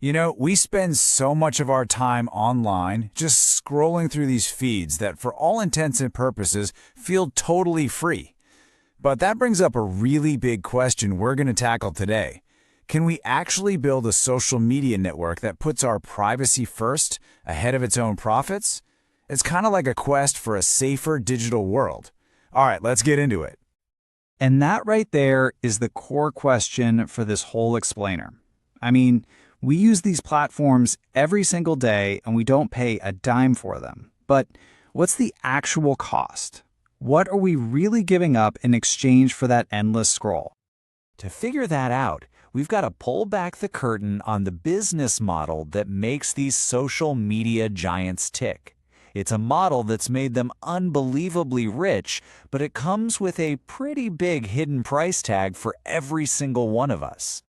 We spend so much of our time online just scrolling through these feeds that, for all intents and purposes, feel totally free. But that brings up a really big question we're going to tackle today. Can we actually build a social media network that puts our privacy first, ahead of its own profits? It's kind of like a quest for a safer digital world. All right, let's get into it. And that right there is the core question for this whole explainer. We use these platforms every single day and we don't pay a dime for them. But what's the actual cost? What are we really giving up in exchange for that endless scroll? To figure that out, we've got to pull back the curtain on the business model that makes these social media giants tick. It's a model that's made them unbelievably rich, but it comes with a pretty big hidden price tag for every single one of us.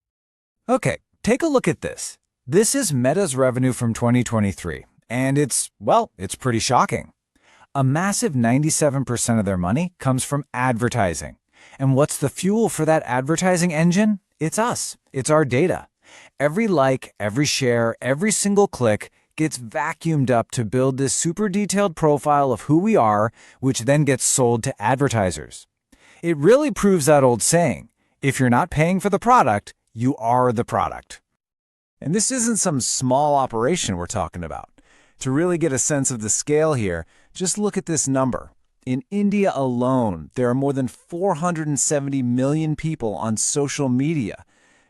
Okay, take a look at this. This is Meta's revenue from 2023, and it's pretty shocking. A massive 97% of their money comes from advertising. And what's the fuel for that advertising engine? It's us. It's our data. Every like, every share, every single click gets vacuumed up to build this super detailed profile of who we are, which then gets sold to advertisers. It really proves that old saying, if you're not paying for the product, you are the product. And this isn't some small operation we're talking about. To really get a sense of the scale here, just look at this number. In India alone, there are more than 470 million people on social media.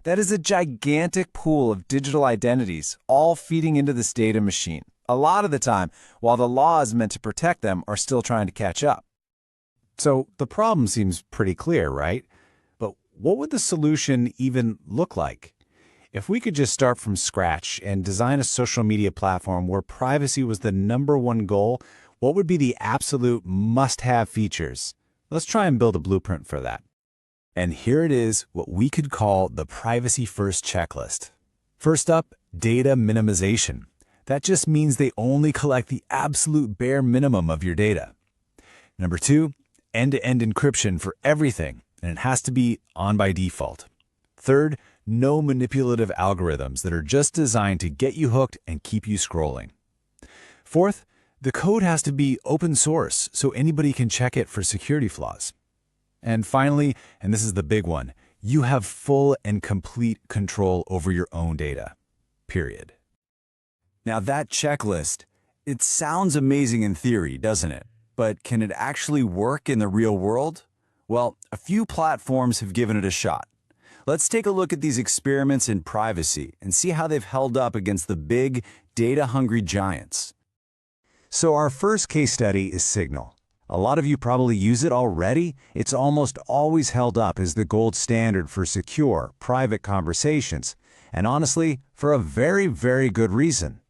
That is a gigantic pool of digital identities, all feeding into this data machine. A lot of the time, while the laws meant to protect them are still trying to catch up. So the problem seems pretty clear, right? But what would the solution even look like? If we could just start from scratch and design a social media platform where privacy was the #1 goal, what would be the absolute must-have features? Let's try and build a blueprint for that. And here it is, what we could call the privacy-first checklist. First up, data minimization. That just means they only collect the absolute bare minimum of your data. Number 2, end-to-end encryption for everything, and it has to be on by default. Third, no manipulative algorithms that are just designed to get you hooked and keep you scrolling. Fourth, the code has to be open source so anybody can check it for security flaws. And finally, and this is the big one, you have full and complete control over your own data. Period. Now that checklist, it sounds amazing in theory, doesn't it? But can it actually work in the real world? Well, a few platforms have given it a shot. Let's take a look at these experiments in privacy and see how they've held up against the big, data-hungry giants. So our first case study is Signal. A lot of you probably use it already. It's almost always held up as the gold standard for secure, private conversations. And honestly, for a very, very good reason.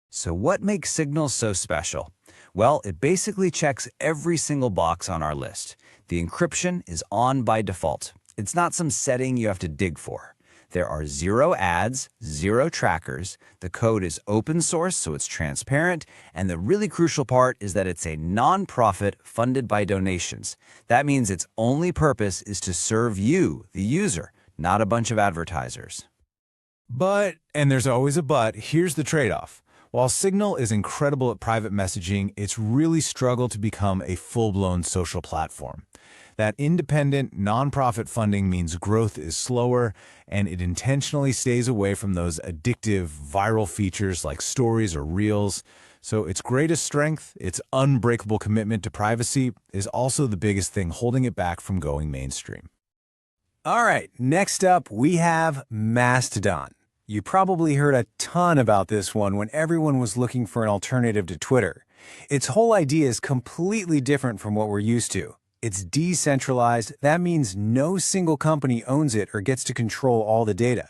So what makes Signal so special? Well, it basically checks every single box on our list. The encryption is on by default. It's not some setting you have to dig for. There are 0 ads, 0 trackers, the code is open source so it's transparent, and the really crucial part is that it's a non-profit funded by donations. That means its only purpose is to serve you, the user, not a bunch of advertisers. But, and there's always a but, here's the trade-off. While Signal is incredible at private messaging, it's really struggled to become a full-blown social platform. That independent, nonprofit funding means growth is slower, and it intentionally stays away from those addictive, viral features like stories or reels. So its greatest strength, its unbreakable commitment to privacy, is also the biggest thing holding it back from going mainstream. All right, next up, we have Mastodon. You probably heard a ton about this one when everyone was looking for an alternative to Twitter. Its whole idea is completely different from what we're used to. It's decentralized. That means no single company owns it or gets to control all the data.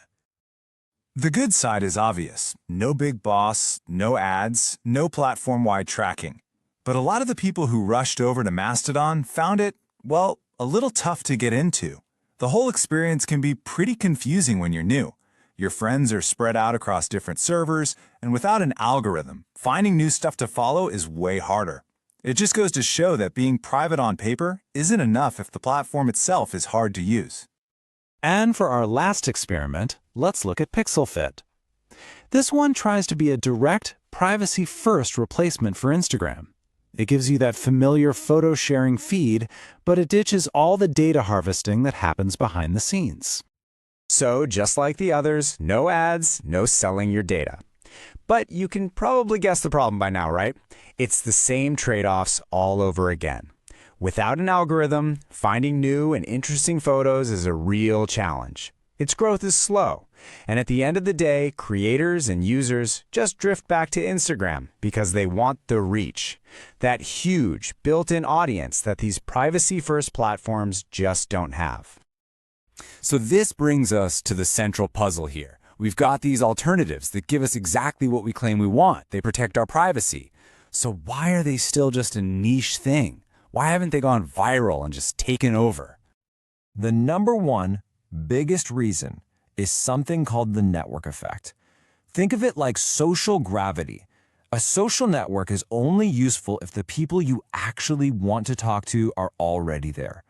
The good side is obvious. No big boss, no ads, no platform-wide tracking. But a lot of the people who rushed over to Mastodon found it, well, a little tough to get into. The whole experience can be pretty confusing when you're new. Your friends are spread out across different servers, and without an algorithm, finding new stuff to follow is way harder. It just goes to show that being private on paper isn't enough if the platform itself is hard to use. And for our last experiment, let's look at PixelFit. This one tries to be a direct, privacy-first replacement for Instagram. It gives you that familiar photo-sharing feed, but it ditches all the data harvesting that happens behind the scenes. So, just like the others, no ads, no selling your data. But you can probably guess the problem by now, right? It's the same trade-offs all over again. Without an algorithm, finding new and interesting photos is a real challenge. Its growth is slow, and at the end of the day, creators and users just drift back to Instagram because they want the reach, that huge built-in audience that these privacy-first platforms just don't have. So this brings us to the central puzzle here. We've got these alternatives that give us exactly what we claim we want. They protect our privacy. So why are they still just a niche thing? Why haven't they gone viral and just taken over? The number one biggest reason is something called the network effect. Think of it like social gravity. A social network is only useful if the people you actually want to talk to are already there.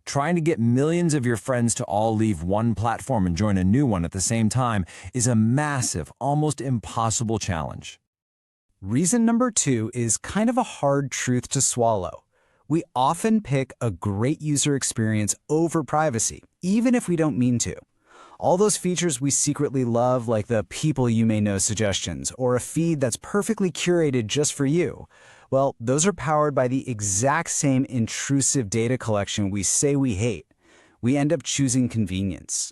Trying to get millions of your friends to all leave one platform and join a new one at the same time is a massive, almost impossible challenge. Reason number 2 is kind of a hard truth to swallow. We often pick a great user experience over privacy, even if we don't mean to. All those features we secretly love, like the people you may know suggestions, or a feed that's perfectly curated just for you, well, those are powered by the exact same intrusive data collection we say we hate. We end up choosing convenience.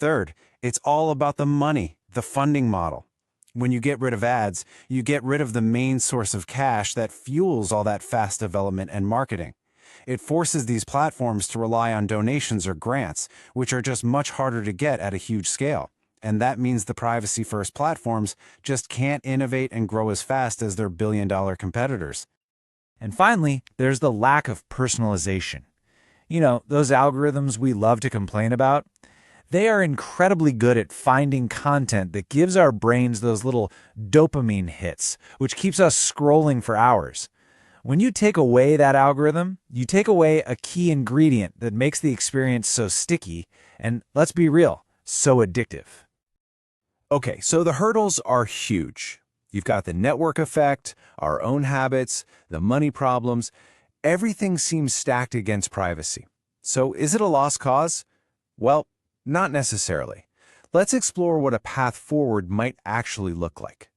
Third, it's all about the money, the funding model. When you get rid of ads, you get rid of the main source of cash that fuels all that fast development and marketing. It forces these platforms to rely on donations or grants, which are just much harder to get at a huge scale. And that means the privacy-first platforms just can't innovate and grow as fast as their billion-dollar competitors. And finally, there's the lack of personalization. You know, those algorithms we love to complain about, they are incredibly good at finding content that gives our brains those little dopamine hits, which keeps us scrolling for hours. When you take away that algorithm, you take away a key ingredient that makes the experience so sticky and, let's be real, so addictive. Okay, so the hurdles are huge. You've got the network effect, our own habits, the money problems. Everything seems stacked against privacy. So is it a lost cause? Well, not necessarily. Let's explore what a path forward might actually look like.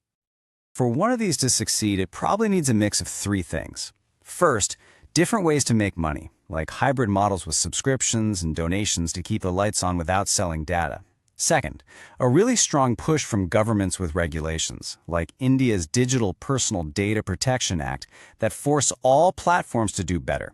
For one of these to succeed, it probably needs a mix of 3 things. First, different ways to make money, like hybrid models with subscriptions and donations to keep the lights on without selling data. Second, a really strong push from governments with regulations, like India's Digital Personal Data Protection Act, that force all platforms to do better.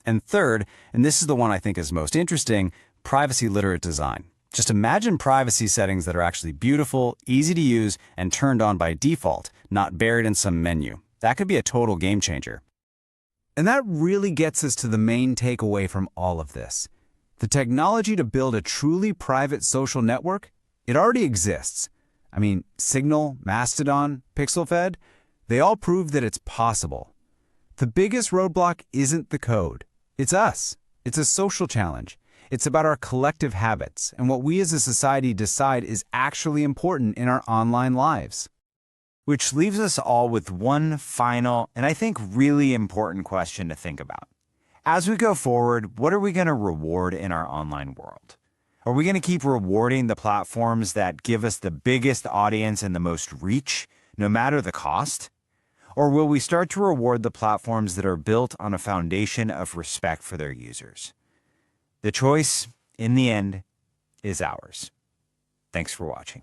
And third, and this is the one I think is most interesting, privacy-literate design. Just imagine privacy settings that are actually beautiful, easy to use, and turned on by default, not buried in some menu. That could be a total game changer. And that really gets us to the main takeaway from all of this. The technology to build a truly private social network, it already exists. I mean, Signal, Mastodon, PixelFed, they all prove that it's possible. The biggest roadblock isn't the code. It's us. It's a social challenge. It's about our collective habits and what we as a society decide is actually important in our online lives. Which leaves us all with one final and I think really important question to think about. As we go forward, what are we going to reward in our online world? Are we going to keep rewarding the platforms that give us the biggest audience and the most reach, no matter the cost? Or will we start to reward the platforms that are built on a foundation of respect for their users? The choice, in the end, is ours. Thanks for watching.